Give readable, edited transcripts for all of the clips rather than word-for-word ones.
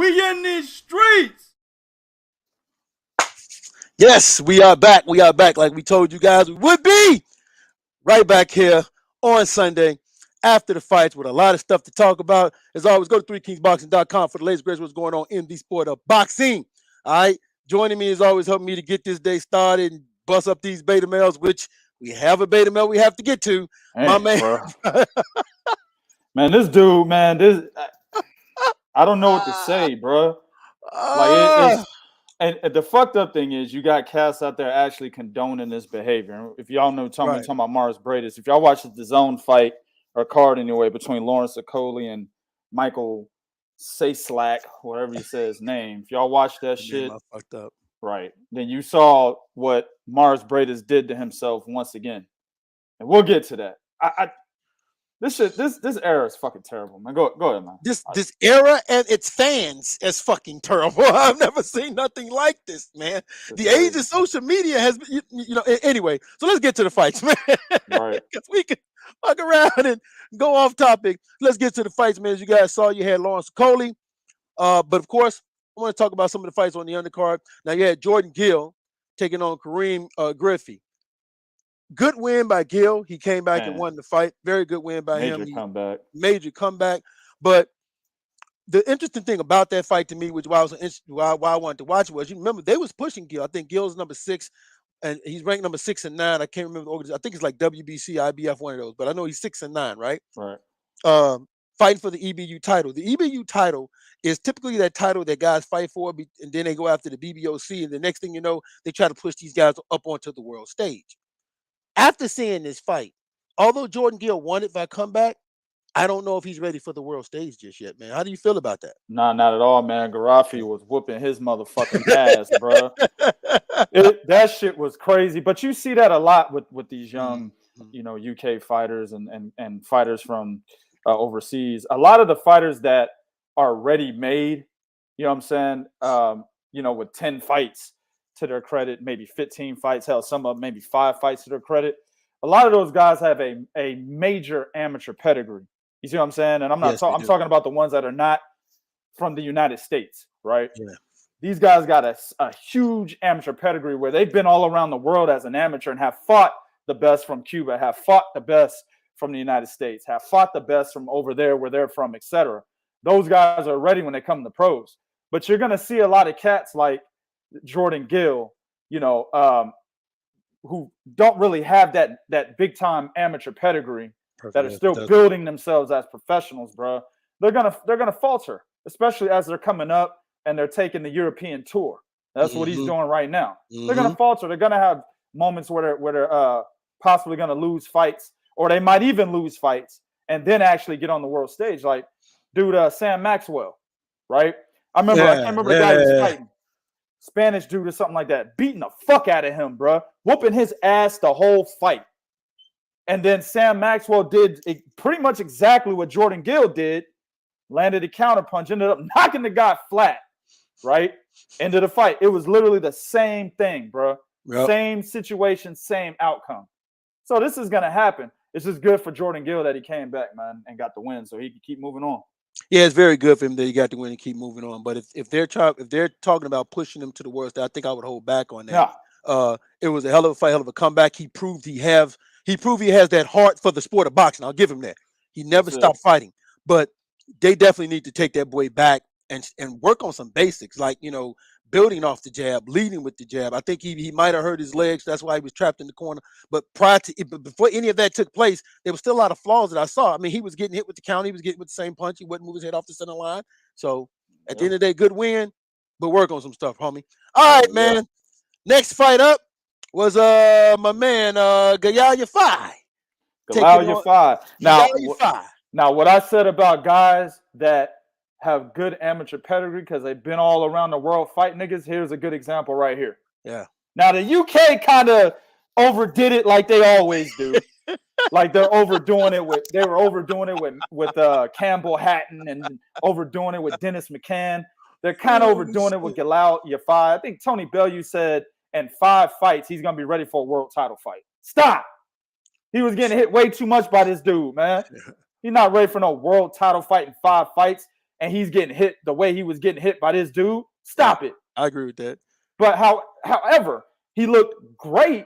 We in these streets. Yes, we are back. We are back like we told you guys we would be. Right back here on Sunday after the fights with a lot of stuff to talk about. As always, go to 3kingsboxing.com for the latest greatest what's going on in the sport of boxing. All right. Joining me is always helping me to get this day started and bust up these beta males, which we have a beta male we have to get to. My man. Man, this dude, man, I don't know what to say, bro. Like and the fucked up thing is you got cats out there actually condoning this behavior. If y'all know talking about Mairis Briedis, if y'all watch the DAZN fight or card anyway between Lawrence Okolie and Michal Cieslak, whatever you say his name, if y'all watch that shit, fucked up. Right, then you saw what Mairis Briedis did to himself once again, and we'll get to that. This era is fucking terrible, man. Go ahead, man. This era and its fans is fucking terrible. I've never seen nothing like this, man. The age of social media has been, you know. Anyway, so let's get to the fights, man. Right. Because we can fuck around and go off topic. Let's get to the fights, man. As you guys saw, you had Lawrence Okolie, but of course, I want to talk about some of the fights on the undercard. Now, you had Jordan Gill taking on Kareem Griffey. Good win by Gill. He came back and won the fight. Very good win by him. Major comeback. But the interesting thing about that fight to me, which why I wanted to watch it, was, you remember they was pushing Gill. I think Gill's number 6, and he's ranked number 6 and 9. I can't remember the organization. I think it's like WBC, IBF, one of those. But I know he's 6 and 9, right? Right. Fighting for the EBU title. The EBU title is typically that title that guys fight for, and then they go after the BBOC, and the next thing you know, they try to push these guys up onto the world stage. After seeing this fight, although Jordan Gill won it by comeback, I don't know if he's ready for the world stage just yet, man. How do you feel about that? Nah, not at all, man. Garafi was whooping his motherfucking ass, bro. That shit was crazy. But you see that a lot with these young, you know, UK fighters and fighters from overseas. A lot of the fighters that are ready-made, you know what I'm saying, you know, with 10 fights to their credit, maybe 15 fights, hell, some of them maybe 5 fights to their credit. A lot of those guys have a major amateur pedigree. You see what I'm saying? And I'm not I'm talking about the ones that are not from the United States, right? Yeah. These guys got a huge amateur pedigree where they've been all around the world as an amateur and have fought the best from Cuba, have fought the best from the United States, have fought the best from over there where they're from, etc. Those guys are ready when they come to pros. But you're going to see a lot of cats like Jordan Gill, you know, who don't really have that big time amateur pedigree, that are still building themselves as professionals, bro. They're gonna falter, especially as they're coming up and they're taking the European tour. That's what he's doing right now. They're gonna falter. They're gonna have moments where they're possibly gonna lose fights, or they might even lose fights and then actually get on the world stage. Like, dude, Sam Maxwell, right? I can't remember the guy he was fighting. Spanish dude or something like that, beating the fuck out of him, bro, whooping his ass the whole fight. And then Sam Maxwell did pretty much exactly what Jordan Gill did, landed a counterpunch, ended up knocking the guy flat, right? End of the fight. It was literally the same thing, bro. Yep. Same situation, same outcome. So this is going to happen. It's just good for Jordan Gill that he came back, man, and got the win so he can keep moving on. Yeah, it's very good for him that he got the win and keep moving on. But if they're talking about pushing him to the world, I think I would hold back on that. Yeah. It was a hell of a fight, hell of a comeback. He proved he has that heart for the sport of boxing. I'll give him that. He never stopped fighting. But they definitely need to take that boy back and work on some basics, like, you know, building off the jab, leading with the jab. I think he might have hurt his legs. That's why he was trapped in the corner. But before any of that took place, there was still a lot of flaws that I saw. I mean, he was getting hit with the count. He was getting with the same punch. He wouldn't move his head off the center line. So at the end of the day, good win, but work on some stuff, homie. All right, man. Next fight up was my man Gaya Yafai. Now, what I said about guys that have good amateur pedigree because they've been all around the world fighting niggas, here's a good example right here. Yeah. Now, the UK kind of overdid it like they always do. Like they were overdoing it with Campbell Hatton and overdoing it with Dennis McCann. They're kind of overdoing it with Galal Yafai. I think Tony Bellew said in 5 fights he's going to be ready for a world title fight. Stop. He was getting hit way too much by this dude, man. He's not ready for no world title fight in 5 fights. and he's getting hit the way he was getting hit by this dude. Stop it. I agree with that. But however, he looked great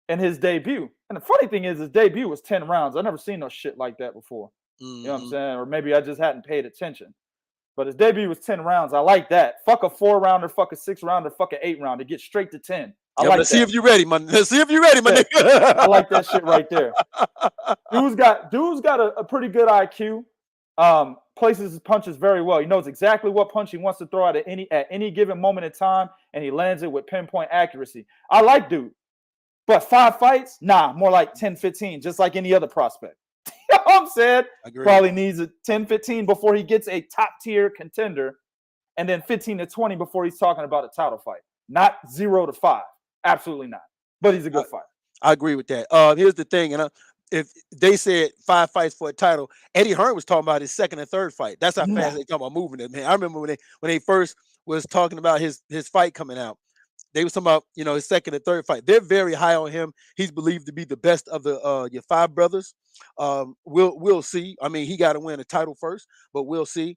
in his debut. And the funny thing is, his debut was 10 rounds. I've never seen no shit like that before. You know what I'm saying? Or maybe I just hadn't paid attention. But his debut was 10 rounds. I like that. Fuck a 4-rounder, fuck a 6-rounder, fuck an 8-rounder. Get straight to 10. I like let's that. see if you're ready, man. Let's see if you're ready, my nigga. I like that shit right there. Dude's got a pretty good IQ. Places his punches very well. He knows exactly what punch he wants to throw at any given moment in time, and he lands it with pinpoint accuracy. I like dude. But 5 fights? Nah, more like 10, 15, just like any other prospect. You know what I'm saying? Probably needs a 10, 15 before he gets a top-tier contender, and then 15 to 20 before he's talking about a title fight. Not 0 to 5. Absolutely not. But he's a good fighter. I agree with that. Here's the thing, and if they said 5 fights for a title, Eddie Hearn was talking about his 2nd and 3rd fight. That's how fast they talking about moving it, man. I remember when they first was talking about his fight coming out. They was talking about, his 2nd and 3rd fight. They're very high on him. He's believed to be the best of the your 5 brothers. We'll see. I mean, he got to win a title first, but we'll see.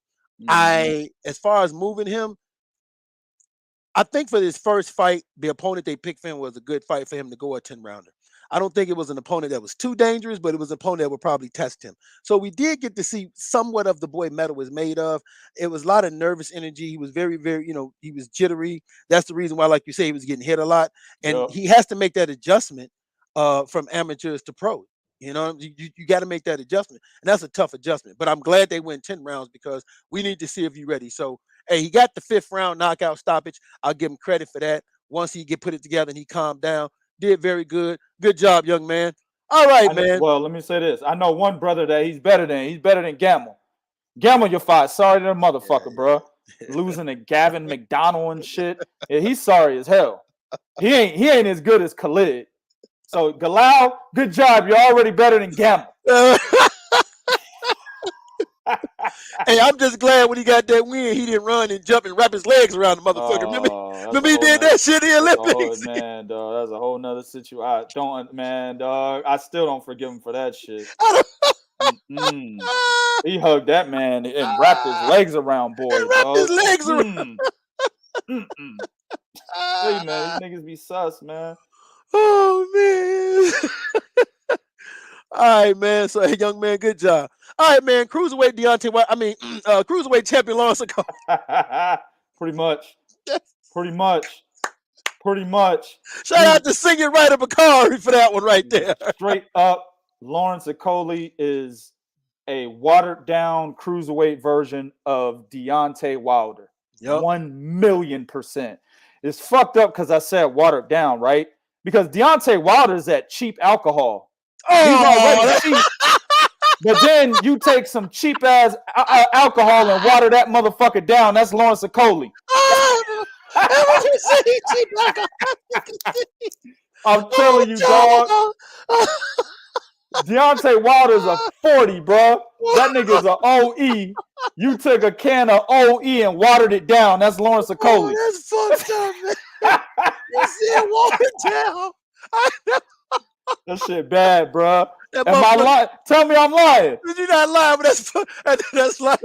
As far as moving him, I think for this first fight, the opponent they picked for him was a good fight for him to go a 10-rounder. I don't think it was an opponent that was too dangerous, but it was an opponent that would probably test him. So we did get to see somewhat of the boy metal was made of. It was a lot of nervous energy. He was very, very, he was jittery. That's the reason why, like you say, he was getting hit a lot. And he has to make that adjustment from amateurs to pro. You got to make that adjustment. And that's a tough adjustment. But I'm glad they went 10 rounds because we need to see if he's ready. So, hey, he got the 5th round knockout stoppage. I'll give him credit for that. Once he put it together and he calmed down, did very good. Good job, young man. All right, man. Well, let me say this. I know one brother that he's better than. He's better than Gamble. Gamble, you're fired. Sorry to the motherfucker, bro. Losing to Gavin McDonald and shit. Yeah, he's sorry as hell. He ain't as good as Khalid. So, Galal, good job. You're already better than Gamble. Hey, I'm just glad when he got that win, he didn't run and jump and wrap his legs around the motherfucker. Remember he did that shit in the Olympics? Man, dog, that's a whole nother situation. I still don't forgive him for that shit. He hugged that man and wrapped his legs around, boy. Wrapped his legs around. Hey, man, these niggas be sus, man. Oh, man. All right, man. So, hey, young man, good job. All right, man. Cruiserweight Deontay Wilder. Cruiserweight champion Lawrence Okolie. Pretty much. Shout out to Singing Writer Bakari for that one right there. Straight up, Lawrence Okolie is a watered down cruiserweight version of Deontay Wilder. 1,000,000%. It's fucked up because I said watered down, right? Because Deontay Wilder is that cheap alcohol. He's already cheap. But then you take some cheap ass alcohol and water that motherfucker down. That's Lawrence Okolie. I'm telling you, dog. Deontay Wilder's a 40, bro. That nigga's a OE. You took a can of OE and watered it down. That's Lawrence Okolie. That's fucked up, man. You said watered down. That shit bad, bro. Am I lying? Tell me I'm lying. You're not lying, but that's like.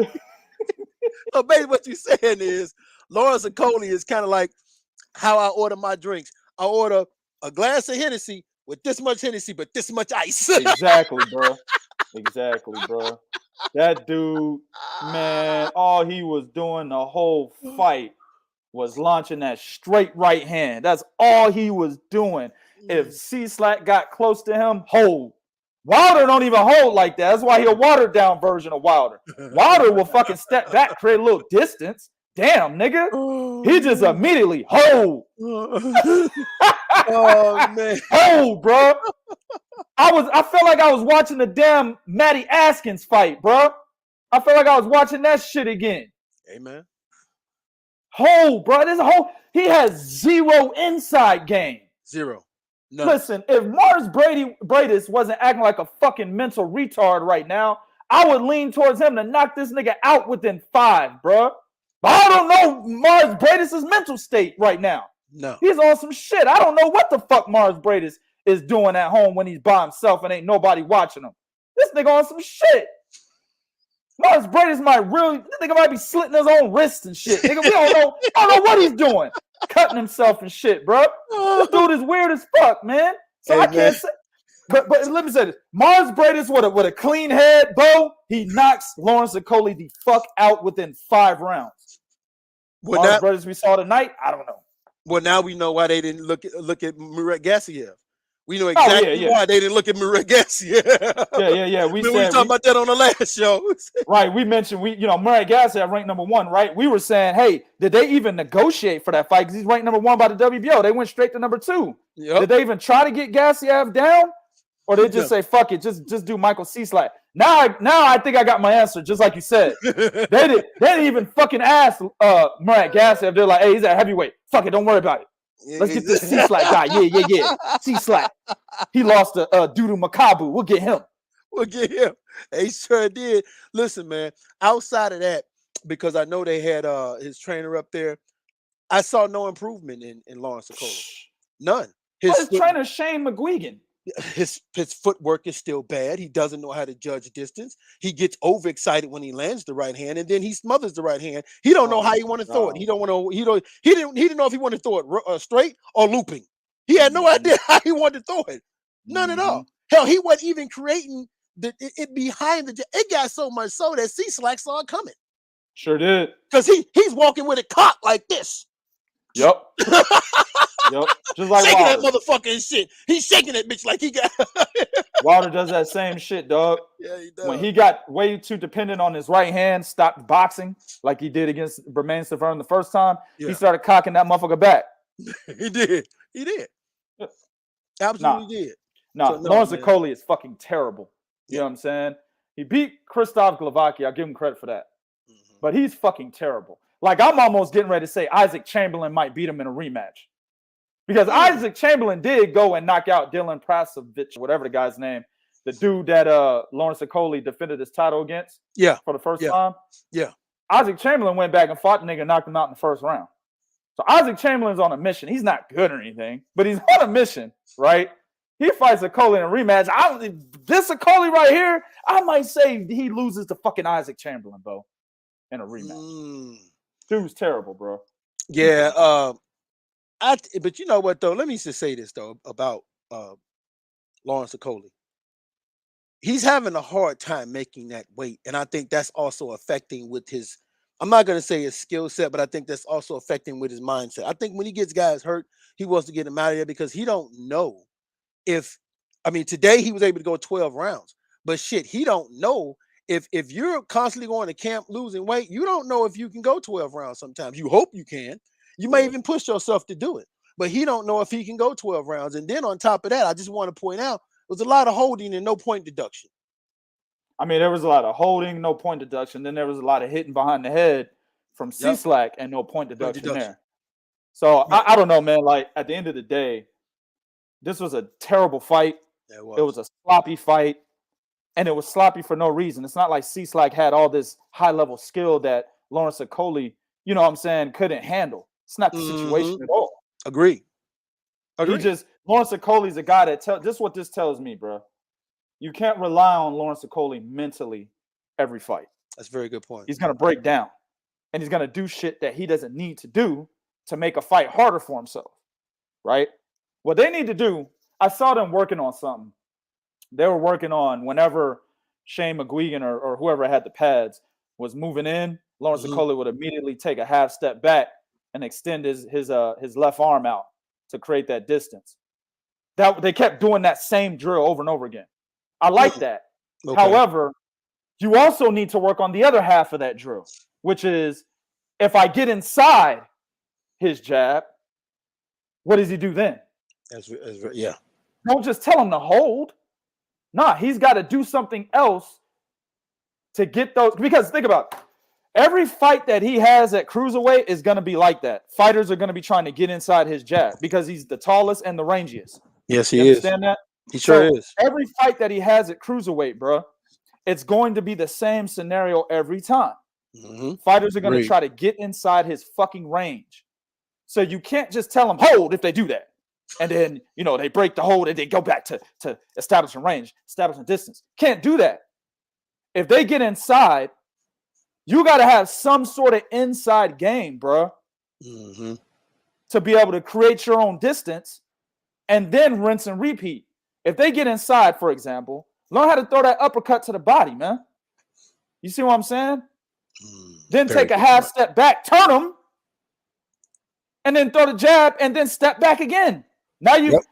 So basically, what you're saying is Lawrence Okolie is kind of like how I order my drinks. I order a glass of Hennessy with this much Hennessy, but this much ice. Exactly, bro. That dude, man, all he was doing the whole fight was launching that straight right hand. That's all he was doing. If Cieslak got close to him, hold. Wilder don't even hold like that. That's why he a watered down version of Wilder. Wilder will fucking step back, create a little distance. Damn, nigga. He just immediately hold. Oh, man. Hold, bro. I felt like I was watching the damn Matty Askins fight, bro. I felt like I was watching that shit again. Amen. Hold, bro. He has zero inside game. Zero. No. Listen, if Mairis Briedis wasn't acting like a fucking mental retard right now, I would lean towards him to knock this nigga out within 5, bro. But I don't know Mairis Briedis' mental state right now. No. He's on some shit. I don't know what the fuck Mairis Briedis is doing at home when he's by himself and ain't nobody watching him. This nigga on some shit. Mairis Briedis might be slitting his own wrists and shit. Nigga, we don't know what he's doing. Cutting himself and shit, bro. This dude is weird as fuck, man. So hey, I can't say. But let me say this. Mairis Briedis with a clean head, Bo, he knocks Lawrence Okolie the fuck out within 5 rounds. Mairis Briedis we saw tonight, I don't know. Well, now we know why they didn't look at Murat Gassiev. We know exactly why they didn't look at Murat Gassiev. Yeah. We talked about that on the last show. Right. We mentioned Murat Gassiev ranked number 1, right? We were saying, hey, did they even negotiate for that fight? Because he's ranked number 1 by the WBO. They went straight to number 2. Yep. Did they even try to get Gassiev down? Or they just say, fuck it, just do Michael Cieslak. Now I think I got my answer, just like you said. They didn't even fucking ask Murat Gassiev. They're like, hey, he's at heavyweight. Fuck it, don't worry about it. Let's get this Cieslak guy. Yeah. Cieslak. He lost to Dudu Makabu. We'll get him. They sure did. Listen, man, outside of that, because I know they had his trainer up there, I saw no improvement in Lawrence Okolie. None. His trainer, Shane McGuigan. His footwork is still bad. He doesn't know how to judge distance. He gets overexcited when he lands the right hand, and then he smothers the right hand. He don't know how he want to throw it. He didn't know if he wanted to throw it straight or looping. He had no idea how he wanted to throw it. None at all. Hell, he wasn't even creating it behind the. It got so much so that Cieslak saw it coming. Sure did. Because he's walking with it cocked like this. Yep. Yep. Just like shaking Wilder. that motherfucking shit. He's shaking that bitch like he got. Wilder does that same shit, dog. Yeah, he does. When he got way too dependent on his right hand, stopped boxing like he did against Bermain Stavern the first time, he started cocking that motherfucker back. He did. Absolutely did. No, Lawrence Okolie is fucking terrible. You know what I'm saying? He beat Krzysztof Glowacki. I'll give him credit for that. But he's fucking terrible. Like, I'm almost getting ready to say Isaac Chamberlain might beat him in a rematch. Because Isaac Chamberlain did go and knock out Dylan Prasovich, whatever the guy's name, the dude that Lawrence Okolie defended his title against for the first time. Yeah. Isaac Chamberlain went back and fought the nigga and knocked him out in the first round. So Isaac Chamberlain's on a mission. He's not good or anything, but he's on a mission, right? He fights Okolie in a rematch. This Okolie right here, I might say he loses to fucking Isaac Chamberlain, bro, in a rematch. Dude's terrible, bro. Yeah, but you know what though? Let me just say this though about Lawrence Okolie. He's having a hard time making that weight, and I think that's also affecting with his. I'm not gonna say his skill set, but I think that's also affecting with his mindset. I think when he gets guys hurt, he wants to get them out of there because he don't know if. I mean, today he was able to go 12 rounds, but shit, he don't know if you're constantly going to camp losing weight, you don't know if you can go 12 rounds. Sometimes you hope you can. You may even push yourself to do it, but he don't know if he can go 12 rounds. And then on top of that, I just want to point out, there was a lot of holding and no point deduction. I mean, there was a lot of holding, no point deduction. Then there was a lot of hitting behind the head from Cieslak and no point deduction there. So I don't know, man. Like, at the end of the day, this was a terrible fight. It was a sloppy fight, and it was sloppy for no reason. It's not like Cieslak had all this high-level skill that Lawrence Okolie, you know what I'm saying, couldn't handle. It's not the situation at all. Agree. Lawrence Okolie's a guy that this is what this tells me, bro. You can't rely on Lawrence Okolie mentally every fight. That's a very good point. He's going to break down, and he's going to do shit that he doesn't need to do to make a fight harder for himself, right? What they need to do, I saw them working on something. They were working on whenever Shane McGuigan or whoever had the pads was moving in, Lawrence Okolie would immediately take a half step back and extend his left arm out to create that distance. That they kept doing that same drill over and over again. I like that. Okay. However, you also need to work on the other half of that drill, which is if I get inside his jab, what does he do then? Don't just tell him to hold. Nah, he's got to do something else to get those. Because think about it. Every fight that he has at cruiserweight is going to be like that. Fighters are going to be trying to get inside his jab because he's the tallest and the rangiest. Yes, he is. Understand that? He sure is. Every fight that he has at cruiserweight, bro, it's going to be the same scenario every time. Fighters are going to try to get inside his fucking range. So you can't just tell them hold if they do that. And then, they break the hold and they go back to establishing range, establishing distance. Can't do that. If they get inside, You got to have some sort of inside game, bro, to be able to create your own distance and then rinse and repeat. If they get inside, for example, learn how to throw that uppercut to the body, man. You see what I'm saying? Then take a half step back, turn them, and then throw the jab, and then step back again. Now you've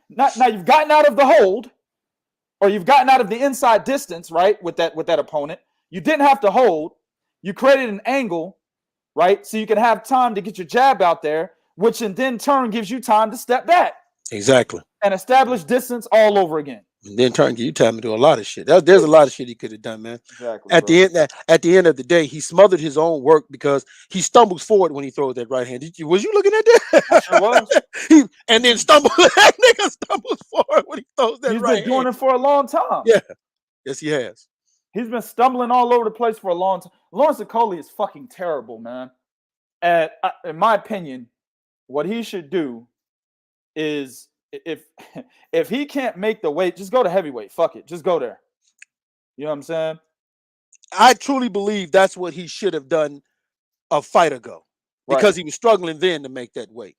gotten out of the hold, or you've gotten out of the inside distance, right? With that opponent, you didn't have to hold. You created an angle, right? So you can have time to get your jab out there, which in then turn gives you time to step back. Exactly. And establish distance all over again. And then turn give you time to do a lot of shit. There's a lot of shit he could have done, man. Exactly. At the end of the day, he smothered his own work because he stumbles forward when he throws that right hand. Was you looking at that? I sure was. And then stumbles. That nigga stumbles forward when he throws that right hand. He's been doing it for a long time. Yeah. Yes, he has. He's been stumbling all over the place for a long time. Lawrence Okolie is fucking terrible, man. And in my opinion, what he should do is if he can't make the weight, just go to heavyweight. Fuck it. Just go there. You know what I'm saying? I truly believe that's what he should have done a fight ago. Because he was struggling then to make that weight.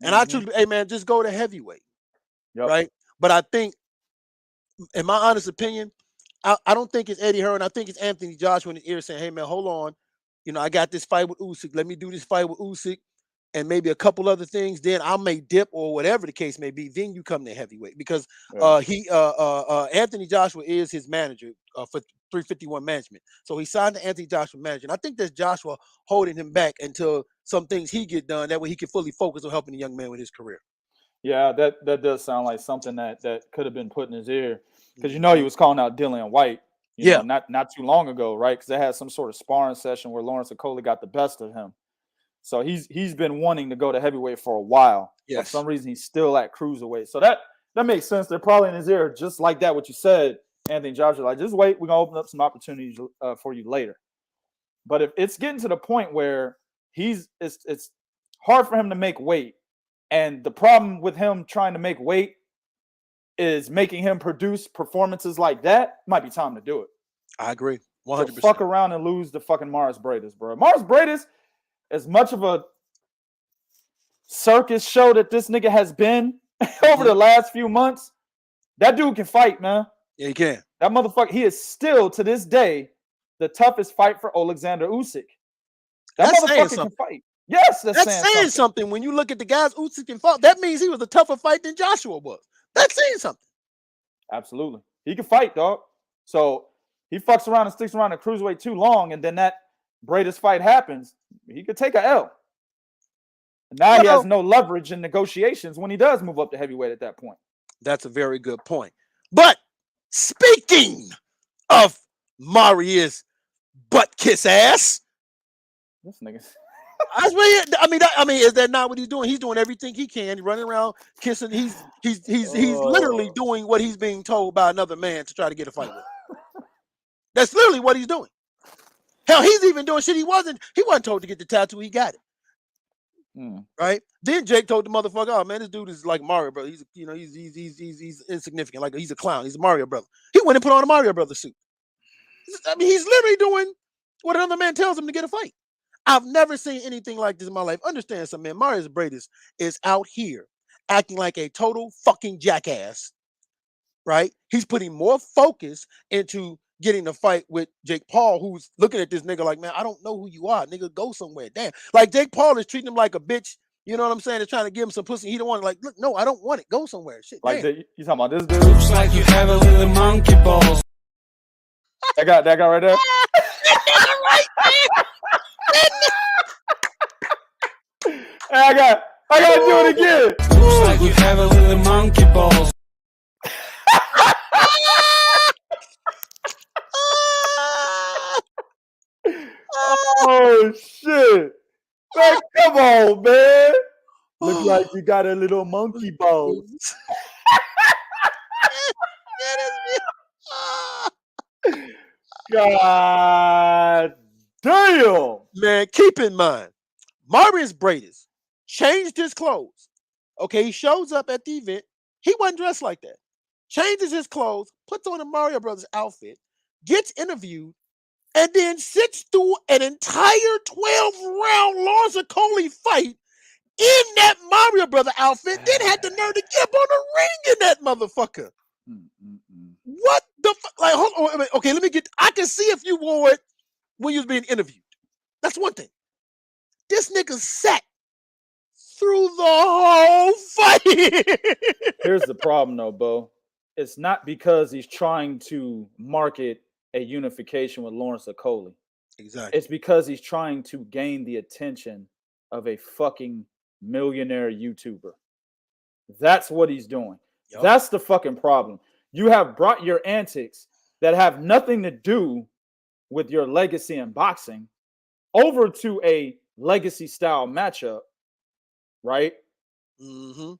And I truly, hey man, just go to heavyweight. Yep. Right? But I think, in my honest opinion, I don't think it's Eddie Hearn. I think it's Anthony Joshua in his ear saying, hey man, hold on. You know, I got this fight with Usyk. Let me do this fight with Usyk. And maybe a couple other things, then I may dip or whatever the case may be. Then you come to heavyweight because Anthony Joshua is his manager for 351 management. So he signed to Anthony Joshua management. I think that's Joshua holding him back until some things he get done. That way he can fully focus on helping the young man with his career. Yeah, that does sound like something that could have been put in his ear because he was calling out Dillian White. You know, not too long ago, right? Because they had some sort of sparring session where Lawrence Okolie got the best of him. So he's been wanting to go to heavyweight for a while. Yes. For some reason, he's still at cruiserweight. So that makes sense. They're probably in his ear, just like that, what you said, Anthony Joshua. Like, just wait. We're going to open up some opportunities for you later. But if it's getting to the point where it's hard for him to make weight, and the problem with him trying to make weight is making him produce performances like that, might be time to do it. I agree. 100%. So fuck around and lose to fucking Mairis Briedis, bro. Mairis Briedis, as much of a circus show that this nigga has been over the last few months, that dude can fight, man. Yeah, he can. That motherfucker, he is still, to this day, the toughest fight for Alexander Usyk. That motherfucker can fight. Yes, that's saying something. When you look at the guys Usyk can fight, that means he was a tougher fight than Joshua was. That's saying something. Absolutely. He can fight, dog. So he fucks around and sticks around the cruiserweight too long, and then that Briedis fight happens, he could take a L. And now he has no leverage in negotiations when he does move up to heavyweight at that point. That's a very good point. But speaking of Mairis butt kiss ass, this nigga. I mean, is that not what he's doing? He's doing everything he can. He's running around kissing. He's literally doing what he's being told by another man to try to get a fight with. That's literally what he's doing. Hell, he's even doing shit he wasn't told to get the tattoo. He got it. Right? Then Jake told the motherfucker, "Oh man, this dude is like Mario brother. He's he's insignificant. Like he's a clown. He's a Mario brother." He went and put on a Mario brother suit. I mean, he's literally doing what another man tells him to get a fight. I've never seen anything like this in my life. Understand something, man. Mairis Briedis is out here acting like a total fucking jackass. Right? He's putting more focus into getting the fight with Jake Paul, who's looking at this nigga like, man, I don't know who you are. Nigga, go somewhere. Damn. Like Jake Paul is treating him like a bitch. You know what I'm saying? They're trying to give him some pussy. He don't want it. Like, look, no, I don't want it. Go somewhere. Shit. Like you talking about this dude? Looks like you have a little monkey balls. That guy right there. Hey, I gotta do it again. Looks like you have a little monkey balls. Oh shit! Man, come on, man. Look like you got a little monkey balls. God damn. Man, keep in mind, Mairis Briedis changed his clothes. Okay, he shows up at the event. He wasn't dressed like that. Changes his clothes, puts on a Mario Brothers outfit, gets interviewed, and then sits through an entire 12-round Lawrence Okolie fight in that Mario brother outfit, then had the nerve to get up on the ring in that motherfucker. What the fuck? Like, hold on, okay, let me get. I can see if you wore it when you was being interviewed. That's one thing. This nigga sat through the whole fight. Here's the problem, though, Bo. It's not because he's trying to market a unification with Lawrence Okolie. Exactly. It's because he's trying to gain the attention of a fucking millionaire YouTuber. That's what he's doing. Yep. That's the fucking problem. You have brought your antics that have nothing to do with your legacy in boxing over to a legacy style matchup, right? Mm-hmm.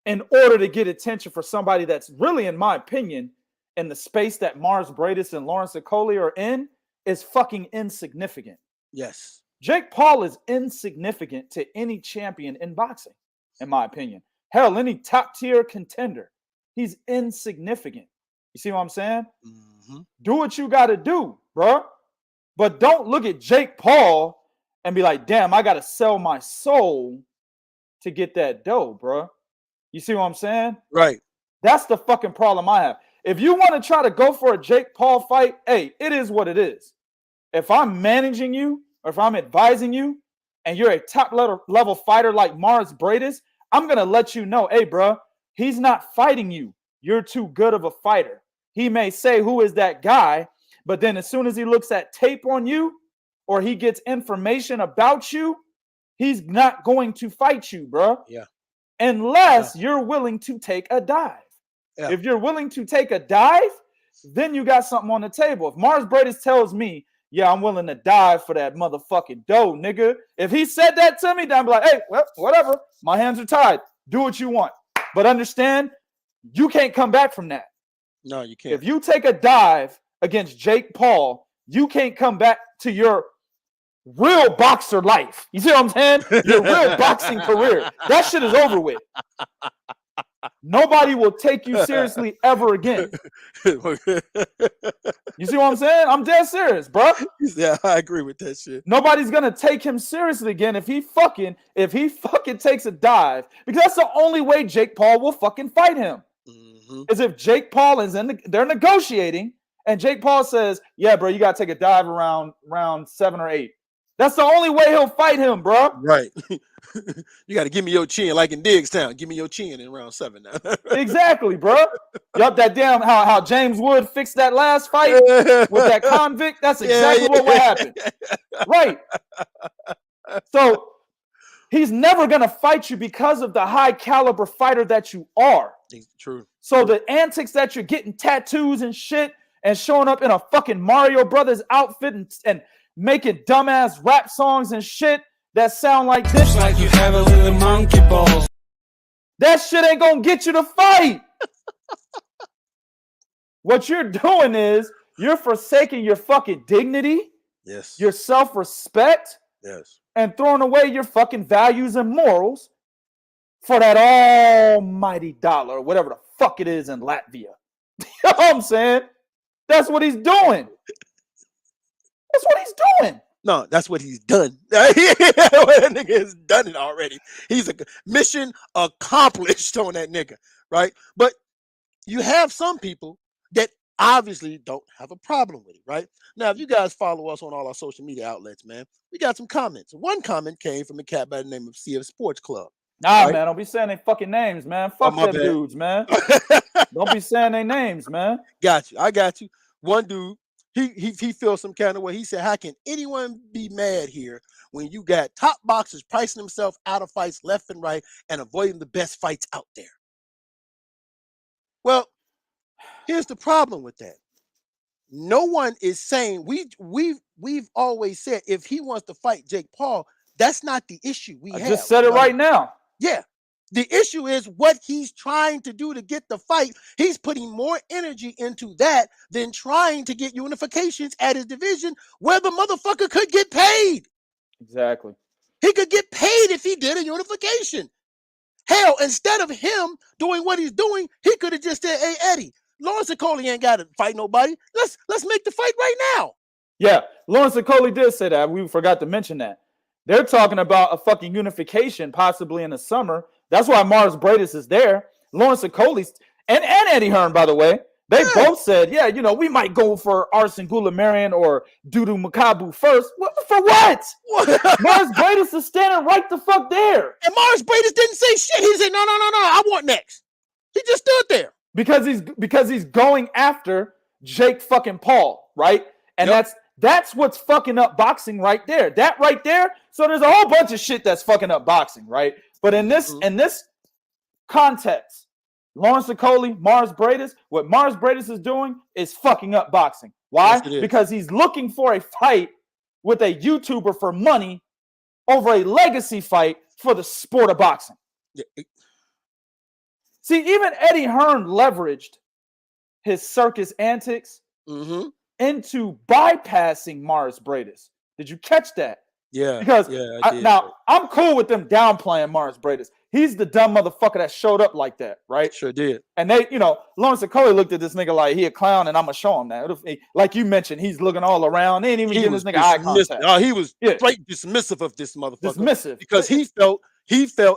In order to get attention for somebody that's really, in my opinion, in the space that Mairis Briedis and Lawrence Okolie are in, is fucking insignificant. Yes. Jake Paul is insignificant to any champion in boxing, in my opinion. Hell, any top tier contender, he's insignificant. You see what I'm saying? Mm-hmm. Do what you got to do, bro. But don't look at Jake Paul and be like, damn, I got to sell my soul to get that dough, bro. You see what I'm saying? Right. That's the fucking problem I have. If you want to try to go for a Jake Paul fight, hey, it is what it is. If I'm managing you or if I'm advising you and you're a top level fighter like Mairis Briedis, I'm going to let you know, hey, bro, he's not fighting you. You're too good of a fighter. He may say, who is that guy? But then as soon as he looks at tape on you or he gets information about you, he's not going to fight you, bro. Yeah. Unless you're willing to take a dive. Yeah. If you're willing to take a dive, then you got something on the table. If Mairis Briedis tells me, yeah, I'm willing to dive for that motherfucking dough, nigga. If he said that to me, then I'd be like, hey, well, whatever. My hands are tied. Do what you want. But understand, you can't come back from that. No, you can't. If you take a dive against Jake Paul, you can't come back to your real boxer life. You see what I'm saying? Your real boxing career. That shit is over with. Nobody will take you seriously ever again. You see what I'm saying? I'm dead serious, bro. Yeah, I agree with that shit. Nobody's gonna take him seriously again if he fucking takes a dive, because that's the only way Jake Paul will fucking fight him. Mm-hmm. Is if Jake Paul is they're negotiating and Jake Paul says, yeah, bro, you gotta take a dive around round 7 or 8. That's the only way he'll fight him, bro. Right. You got to give me your chin, like in Diggstown. Give me your chin in round 7 now. Exactly, bro. Yup, that damn how James Wood fixed that last fight with that convict. That's exactly what would happen. Right. So he's never gonna fight you because of the high caliber fighter that you are. True. So the antics that you're getting tattoos and shit and showing up in a fucking Mario Brothers outfit and making dumbass rap songs and shit that sound like this. Like you have a little monkey balls. That shit ain't gonna get you to fight. What you're doing is you're forsaking your fucking dignity, yes, your self-respect, yes, and throwing away your fucking values and morals for that almighty dollar, or whatever the fuck it is in Latvia. You know what I'm saying? That's what he's doing. That's what he's doing. No, that's what he's done. That nigga has done it already. He's a mission accomplished on that nigga, right? But you have some people that obviously don't have a problem with it, right? Now, if you guys follow us on all our social media outlets, man, we got some comments. One comment came from a cat by the name of CF Sports Club. Nah, right? Man, don't be saying their fucking names, man. Fuck them dudes, man. Don't be saying their names, man. Got you. I got you. One dude, he feels some kind of way. He said, how can anyone be mad here when you got top boxers pricing themselves out of fights left and right and avoiding the best fights out there? Well, here's the problem with that. No one is saying, we've always said, if he wants to fight Jake Paul, that's not the issue we have. I just said it right now. Yeah. The issue is what he's trying to do to get the fight. He's putting more energy into that than trying to get unifications at his division where the motherfucker could get paid. Exactly. He could get paid if he did a unification. Hell, instead of him doing what he's doing, he could have just said, hey, Eddie, Lawrence Okolie ain't got to fight nobody. Let's make the fight right now. Yeah, Lawrence Okolie did say that. We forgot to mention that. They're talking about a fucking unification possibly in the summer. That's why Mairis Briedis is there. Lawrence Okolie and Eddie Hearn, by the way, they both said, yeah, you know, we might go for Arsen Goulamirian or Dudu Makabu first. For what? Mairis Briedis is standing right the fuck there. And Mairis Briedis didn't say shit. He said, no, I want next. He just stood there. Because he's going after Jake fucking Paul, right? And that's what's fucking up boxing right there. That right there. So there's a whole bunch of shit that's fucking up boxing, right? But in this context, Lawrence Okolie, Mairis Briedis, what Mairis Briedis is doing is fucking up boxing. Why? Yes, because he's looking for a fight with a YouTuber for money over a legacy fight for the sport of boxing. Yeah. See, even Eddie Hearn leveraged his circus antics into bypassing Mairis Briedis. Did you catch that? Yeah. Because now I'm cool with them downplaying Mairis Briedis. He's the dumb motherfucker that showed up like that, right? Sure did. And they, you know, Lawrence Okolie looked at this nigga like he a clown, and I'm gonna show him that. Like you mentioned, he's looking all around. They ain't even giving this nigga eye contact. Oh, he was straight dismissive of this motherfucker. Dismissive. Because he felt,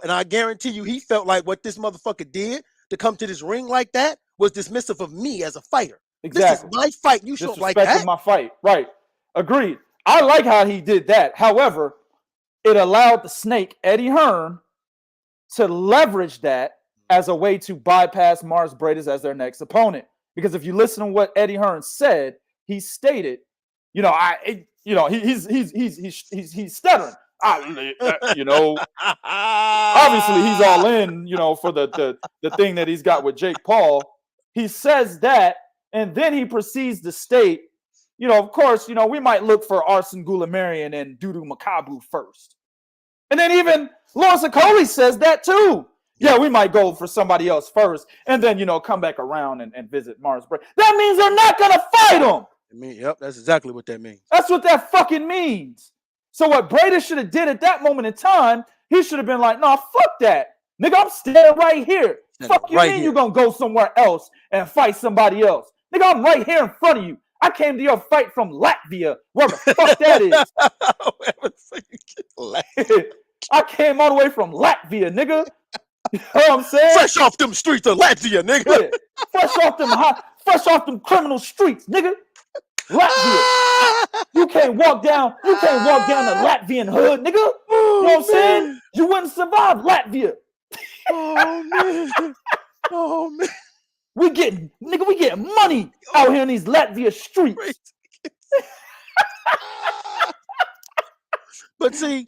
and I guarantee you, he felt like what this motherfucker did to come to this ring like that was dismissive of me as a fighter. Exactly. This is my fight. You should like that. My fight. Right. Agreed. I like how he did that. However, it allowed the snake, Eddie Hearn, to leverage that as a way to bypass Mairis Briedis as their next opponent. Because if you listen to what Eddie Hearn said, he stated, you know, he's stuttering. You know, obviously he's all in, you know, for the thing that he's got with Jake Paul. He says that, and then he proceeds to state, you know, of course, you know, we might look for Arsen Goulamirian and Dudu Makabu first. And then even Lawrence Okolie says that too. Yeah, we might go for somebody else first, and then, you know, come back around and visit Mairis Briedis. That means they're not going to fight him. Yep, that's exactly what that means. That's what that fucking means. So what Briedis should have did at that moment in time, he should have been like, no, fuck that. Nigga, I'm standing right here. Fuck you mean you're going to go somewhere else and fight somebody else? Nigga, I'm right here in front of you. I came to your fight from Latvia, where the fuck that is. I came all the way from Latvia, nigga. You know what I'm saying? Fresh off them streets of Latvia, nigga. Yeah. Fresh off them criminal streets, nigga. Latvia. You can't walk down the Latvian hood, nigga. You know what I'm saying? You wouldn't survive Latvia. Oh man. We getting money out here in these Latvia streets. But see,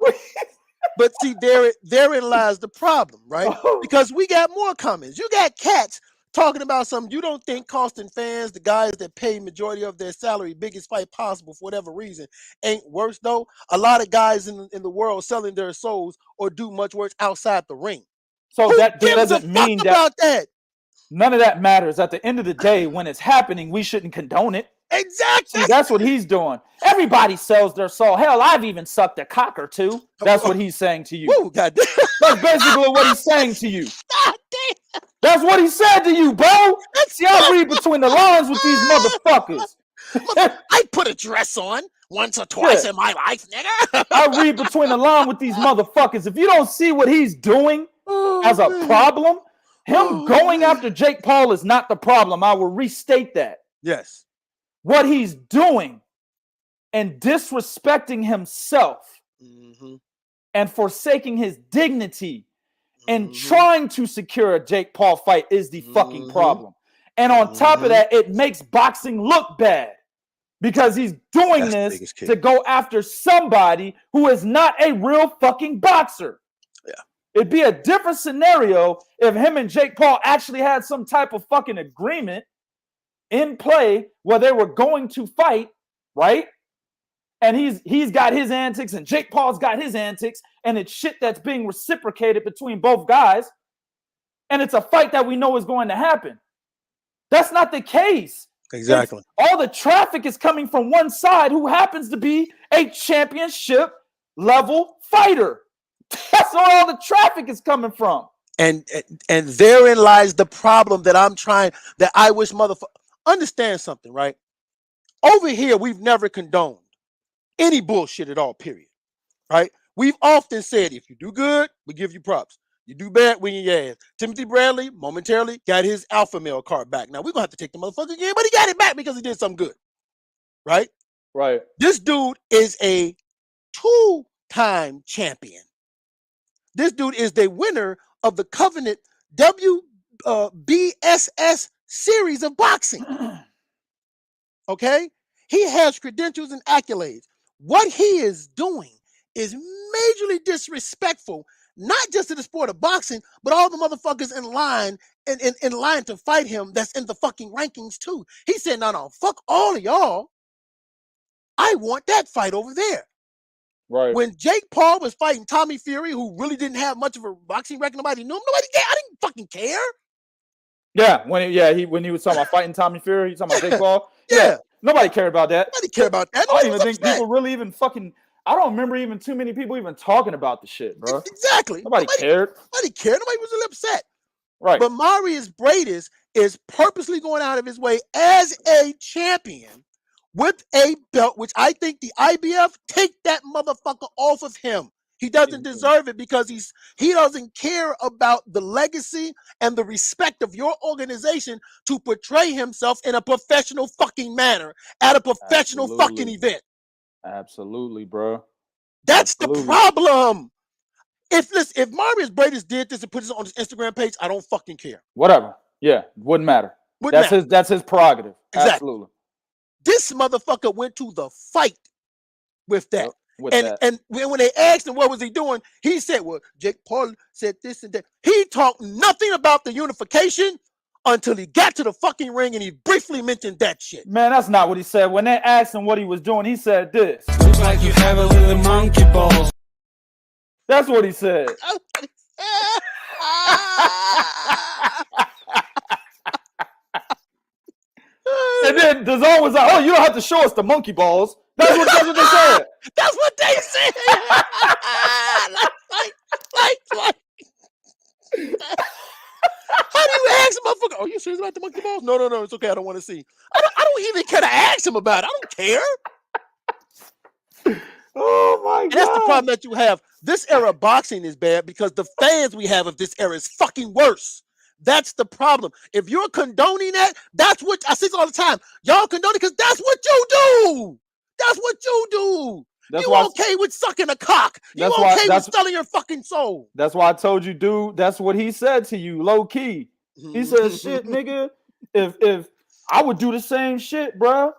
therein lies the problem, right? Because we got more comments. You got cats talking about something you don't think costing fans, the guys that pay majority of their salary, biggest fight possible for whatever reason, ain't worse though. A lot of guys in the world selling their souls or do much work outside the ring. So that doesn't mean that. None of that matters. At the end of the day, when it's happening, we shouldn't condone it. Exactly. See, that's what he's doing. Everybody sells their soul. Hell, I've even sucked a cock or two. That's what he's saying to you. Ooh, goddamn. That's basically what he's saying to you. That's what he said to you, bro. See, I read between the lines with these motherfuckers. I put a dress on once or twice in my life, nigga. I read between the line with these motherfuckers. If you don't see what he's doing as a problem, him going after Jake Paul is not the problem. I will restate that. Yes. What he's doing and disrespecting himself and forsaking his dignity and trying to secure a Jake Paul fight is the fucking problem. And on top of that, it makes boxing look bad because he's doing this to go after somebody who is not a real fucking boxer. Yeah. It'd be a different scenario if him and Jake Paul actually had some type of fucking agreement in play where they were going to fight, right? And he's got his antics and Jake Paul's got his antics, and it's shit that's being reciprocated between both guys. And it's a fight that we know is going to happen. That's not the case. Exactly. All the traffic is coming from one side who happens to be a championship level fighter. That's where all the traffic is coming from. And therein lies the problem that I wish motherfucker understand something, right? Over here, we've never condoned any bullshit at all, period. Right? We've often said, if you do good, we give you props. You do bad, we in your ass. Timothy Bradley momentarily got his alpha male card back. Now we're gonna have to take the motherfucker again, but he got it back because he did something good. Right? Right. This dude is a 2-time champion. This dude is the winner of the Covenant WBSS series of boxing. Okay? He has credentials and accolades. What he is doing is majorly disrespectful, not just to the sport of boxing, but all the motherfuckers in line in line to fight him that's in the fucking rankings too. He said, no, fuck all of y'all. I want that fight over there. Right. When Jake Paul was fighting Tommy Fury, who really didn't have much of a boxing record, nobody knew him. Nobody cared. I didn't fucking care. Yeah, when he was talking about fighting Tommy Fury, he talking about Jake Paul. Yeah. Nobody cared about that. Nobody cared about that. I don't even think people really even fucking. I don't remember even too many people even talking about the shit, bro. Exactly. Nobody cared. Nobody cared. Nobody was really upset. Right. But Mairis Briedis is purposely going out of his way as a champion with a belt, which I think the IBF take that motherfucker off of him. He doesn't deserve it because he doesn't care about the legacy and the respect of your organization to portray himself in a professional fucking manner at a professional fucking event. Absolutely, bro. That's the problem. If Mairis Briedis did this and put this on his Instagram page, I don't fucking care. Whatever. Yeah, wouldn't matter. That's his prerogative. Exactly. Absolutely. This motherfucker went to the fight with that. And when they asked him what was he doing, he said, well, Jake Paul said this and that. He talked nothing about the unification until he got to the fucking ring and he briefly mentioned that shit. Man, that's not what he said. When they asked him what he was doing, he said this. Looks like you have a little monkey balls. That's what he said. And then DAZN was like, oh, you don't have to show us the monkey balls. That's what they said. That's what they said. like. How do you ask a motherfucker? Are you serious about the monkey balls? No, it's okay. I don't want to see. I don't even care to ask him about it. I don't care. Oh my God. And that's the problem that you have. This era of boxing is bad because the fans we have of this era is fucking worse. That's the problem. If you're condoning that, that's what I say all the time. Y'all condone it because that's what you do. That's what you do. That's you okay with sucking a cock. You okay with selling your fucking soul. That's why I told you, dude, that's what he said to you, low key. He said, shit, nigga, if I would do the same shit, bro.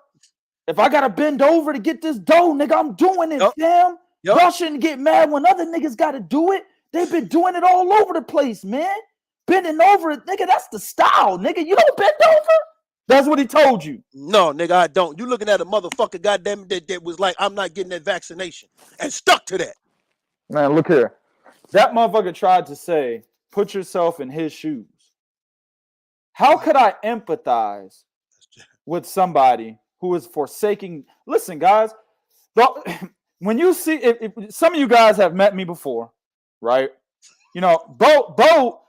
If I gotta bend over to get this dough, nigga, I'm doing it, fam. Y'all shouldn't get mad when other niggas gotta do it. They've been doing it all over the place, man. Bending over it, nigga, that's the style, nigga. You don't bend over? That's what he told you. No, nigga, I don't. You looking at a motherfucker, goddamn it, that was like, I'm not getting that vaccination, and stuck to that. Man, look here. That motherfucker tried to say, put yourself in his shoes. How could I empathize with somebody who is forsaking? Listen, guys, when you see, if some of you guys have met me before, right? You know, Bo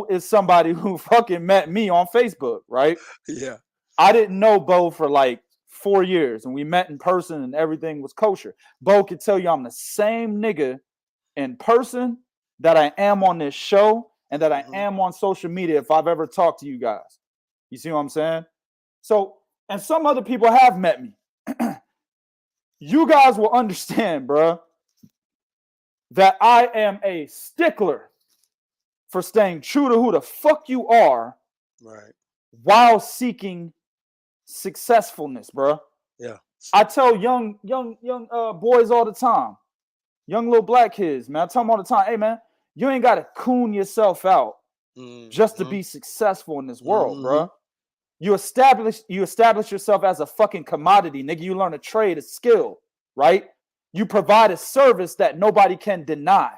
is somebody who fucking met me on Facebook, right? Yeah. I didn't know Bo for like 4 years, and we met in person and everything was kosher. Bo could tell you I'm the same nigga in person that I am on this show and that I am on social media if I've ever talked to you guys. You see what I'm saying? So, and some other people have met me. You guys will understand, bro, that I am a stickler for staying true to who the fuck you are, right, while seeking successfulness, bro. Yeah. I tell young boys all the time, young little black kids, man, I tell them all the time, hey, man, you ain't got to coon yourself out just to be successful in this world, bro. You establish yourself as a fucking commodity, nigga. You learn a trade, a skill, right? You provide a service that nobody can deny.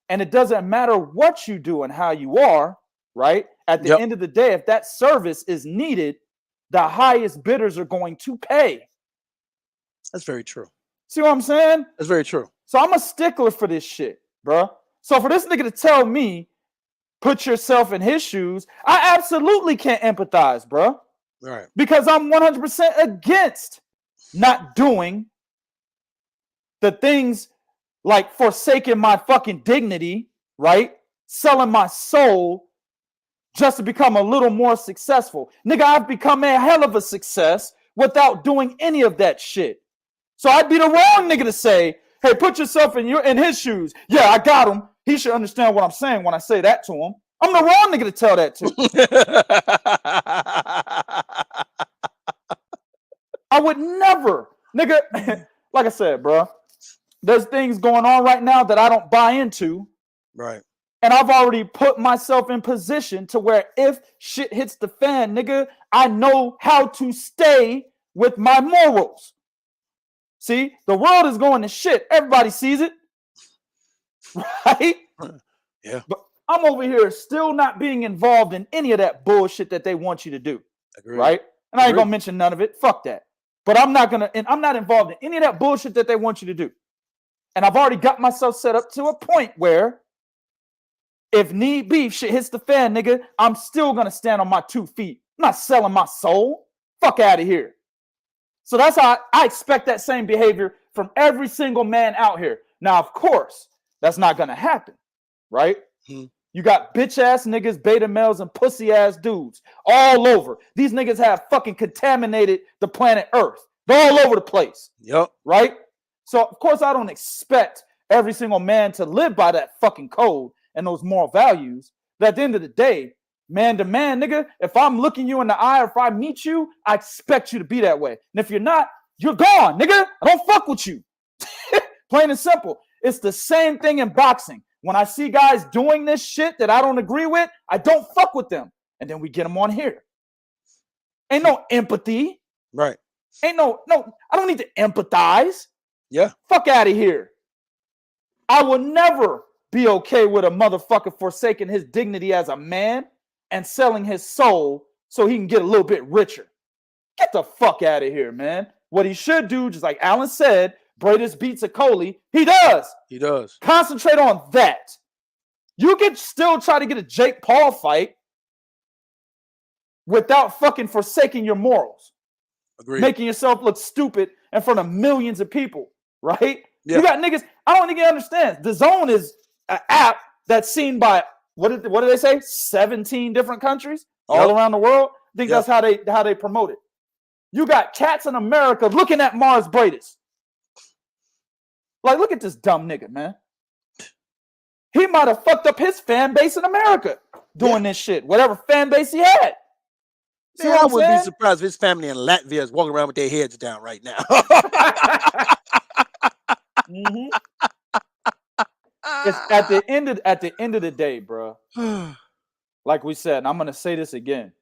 And it doesn't matter what you do and how you are, right? At the end of the day, if that service is needed, the highest bidders are going to pay. That's very true. See what I'm saying? That's very true. So I'm a stickler for this shit, bro. So for this nigga to tell me put yourself in his shoes, I absolutely can't empathize, bro. Right. Because I'm 100% against not doing the things like forsaking my fucking dignity, right? Selling my soul just to become a little more successful. Nigga, I've become a hell of a success without doing any of that shit. So I'd be the wrong nigga to say, hey, put yourself in his shoes. Yeah, I got him. He should understand what I'm saying when I say that to him. I'm the wrong nigga to tell that to. I would never, nigga, like I said, bro, there's things going on right now that I don't buy into. Right. And I've already put myself in position to where if shit hits the fan, nigga, I know how to stay with my morals. See, the world is going to shit. Everybody sees it. Right? Yeah. But I'm over here still not being involved in any of that bullshit that they want you to do. Agreed. Right? And I ain't gonna mention none of it. Fuck that. But I'm not involved in any of that bullshit that they want you to do. And I've already got myself set up to a point where if need be, shit hits the fan, nigga, I'm still gonna stand on my 2 feet. I'm not selling my soul. Fuck out of here. So that's how I expect that same behavior from every single man out here. Now, of course, that's not gonna happen, right? You got bitch ass niggas, beta males, and pussy ass dudes all over. These niggas have fucking contaminated the planet Earth. They're all over the place. Yep. Right? So, of course, I don't expect every single man to live by that fucking code and those moral values. But at the end of the day, man to man, nigga, if I'm looking you in the eye or if I meet you, I expect you to be that way. And if you're not, you're gone, nigga. I don't fuck with you. Plain and simple. It's the same thing in boxing. When I see guys doing this shit that I don't agree with, I don't fuck with them. And then we get them on here. Ain't no empathy. Right. Ain't no, I don't need to empathize. Yeah. Fuck out of here. I will never be okay with a motherfucker forsaking his dignity as a man and selling his soul so he can get a little bit richer. Get the fuck out of here, man. What he should do, just like Alan said, Briedis beats Okolie. He does. He does. Concentrate on that. You can still try to get a Jake Paul fight without fucking forsaking your morals. Agreed. Making yourself look stupid in front of millions of people, right? Yeah. You got niggas, I don't think you understand. The Zone is an app that's seen by, what did they say? 17 different countries all around the world. I think that's how they promote it. You got cats in America looking at Mairis Briedis. Like, look at this dumb nigga, man. He might have fucked up his fan base in America doing this shit, whatever fan base he had. Man, I wouldn't be surprised if his family in Latvia is walking around with their heads down right now. It's at the end of the day, bro. Like we said, and I'm gonna say this again.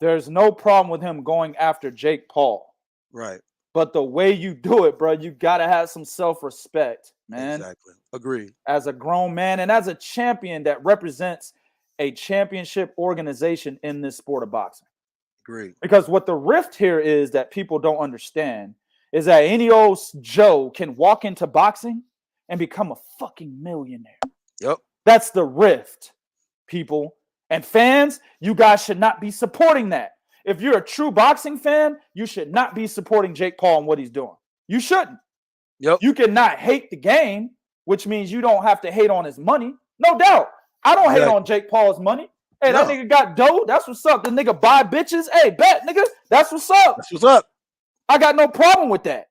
There's no problem with him going after Jake Paul. Right. But the way you do it, bro, you gotta have some self-respect, man. Exactly. Agreed. As a grown man and as a champion that represents a championship organization in this sport of boxing. Agreed. Because what the rift here is that people don't understand is that any old Joe can walk into boxing and become a fucking millionaire. Yep. That's the rift, people. And fans, you guys should not be supporting that. If you're a true boxing fan, you should not be supporting Jake Paul and what he's doing. You shouldn't. Yep. You cannot hate the game, which means you don't have to hate on his money. No doubt. I don't hate on Jake Paul's money. Hey, that nigga got dough. That's what's up. The nigga buy bitches. Hey, bet, nigga. That's what's up. That's what's up. I got no problem with that.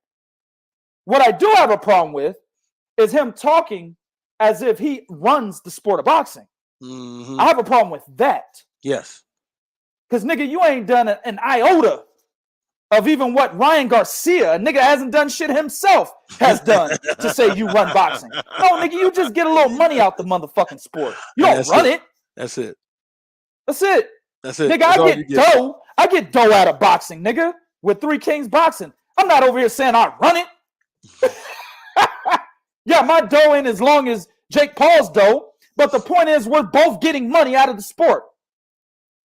What I do have a problem with is him talking as if he runs the sport of boxing. Mm-hmm. I have a problem with that. Yes. Because, nigga, you ain't done an iota of even what Ryan Garcia, a nigga hasn't done shit himself, has done to say you run boxing. No, nigga, you just get a little money out the motherfucking sport. You don't run it. That's it. That's it. That's it. Nigga, That's I get dough. I get dough out of boxing, nigga, with 3 Kings boxing. I'm not over here saying I run it. Yeah, my dough ain't as long as Jake Paul's dough, but the point is we're both getting money out of the sport.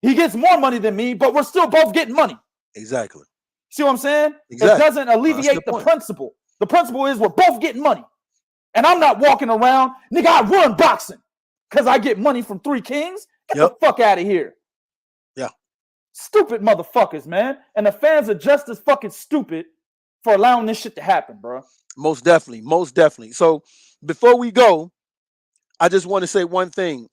He gets more money than me, but we're still both getting money. Exactly. See what I'm saying? Exactly. It doesn't alleviate the principle. The principle is we're both getting money. And I'm not walking around, nigga, I run boxing. because I get money from Three Kings? Get Yep. the fuck out of here. Yeah. Stupid motherfuckers, man. And the fans are just as fucking stupid for allowing this shit to happen, bro. Most definitely. Most definitely. So before we go, I just want to say one thing.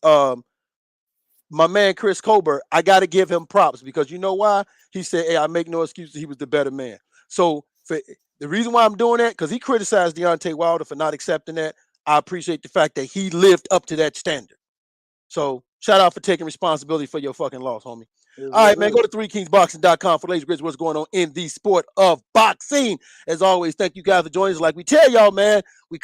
My man, Chris Colbert, I got to give him props because you know why? He said, hey, I make no excuses. He was the better man. So the reason why I'm doing that, because he criticized Deontay Wilder for not accepting that. I appreciate the fact that he lived up to that standard. So shout out for taking responsibility for your fucking loss, homie. All right, man, go to 3kingsboxing.com for the latest what's going on in the sport of boxing. As always, thank you guys for joining us. Like we tell y'all, man, you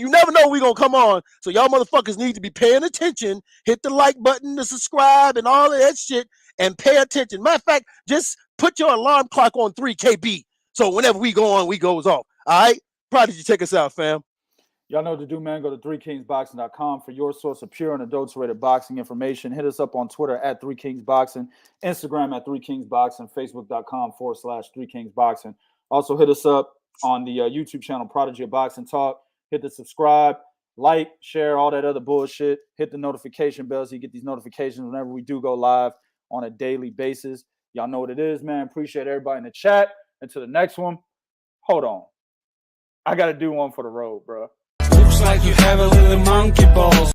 never know we're going to come on. So y'all motherfuckers need to be paying attention. Hit the like button, the subscribe, and all of that shit, and pay attention. Matter of fact, just put your alarm clock on 3KB. So whenever we go on, we goes off. All right? Prodigy, take us out, fam. Y'all know what to do, man. Go to 3kingsboxing.com for your source of pure and adulterated boxing information. Hit us up on Twitter at 3kingsboxing, Instagram at 3kingsboxing, Facebook.com/3kingsboxing. Also hit us up on the YouTube channel Prodigy of Boxing Talk. Hit the subscribe, like, share, all that other bullshit. Hit the notification bell so you get these notifications whenever we do go live on a daily basis. Y'all know what it is, man. Appreciate everybody in the chat. Until the next one, hold on. I got to do one for the road, bro. Looks like you have a little monkey balls.